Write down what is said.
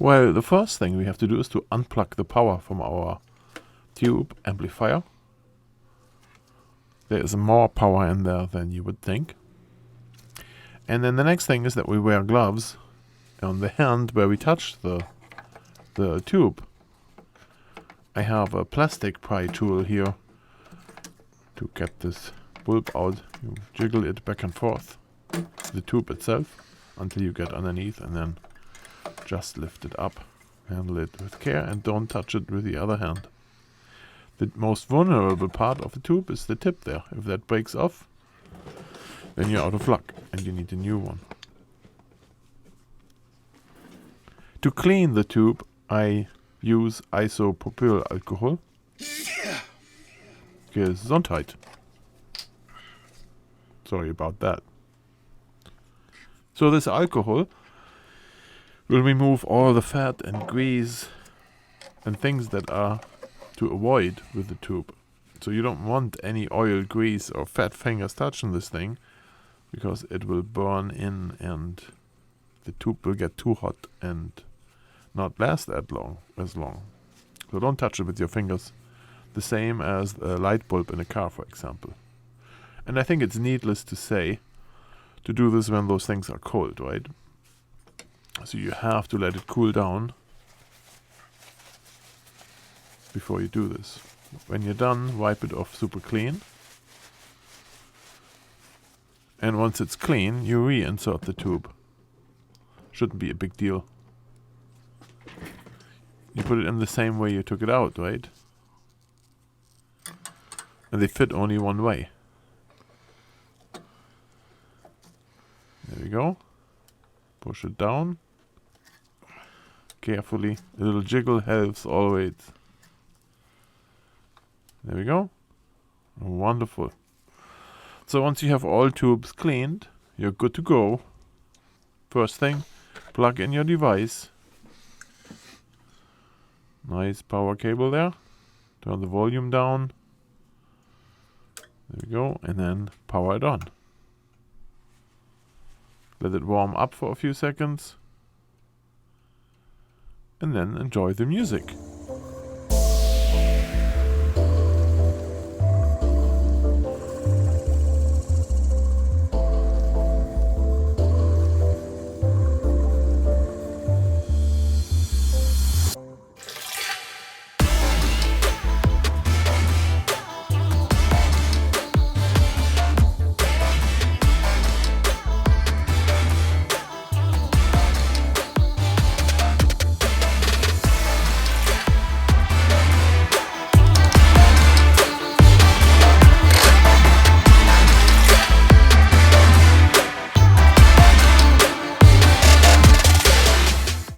Well, the first thing we have to do is to unplug the power from our tube amplifier. There is more power in there than you would think. And then the next thing is that we wear gloves on the hand where we touch the tube. I have a plastic pry tool here to get this bulb out. You jiggle it back and forth, the tube itself, until you get underneath, and then just lift it up. Handle it with care and don't touch it with the other hand. The most vulnerable part of the tube is the tip there. If that breaks off, then you're out of luck and you need a new one. To clean the tube, I use isopropyl alcohol. Gesundheit. Sorry about that. So this alcohol will remove all the fat and grease and things that are to avoid with the tube. So you don't want any oil, grease or fat fingers touching this thing, because it will burn in and the tube will get too hot and not last as long. So don't touch it with your fingers. The same as a light bulb in a car, for example. And I think it's needless to say to do this when those things are cold, right? So you have to let it cool down before you do this. When you're done, wipe it off super clean. And once it's clean, you reinsert the tube. Shouldn't be a big deal. You put it in the same way you took it out, right? And they fit only one way. There we go. Push it down. Carefully. A little jiggle helps always. There we go. Wonderful. So once you have all tubes cleaned, you're good to go. First thing, plug in your device. Nice power cable there. Turn the volume down. There we go. And then power it on. Let it warm up for a few seconds. And then enjoy the music.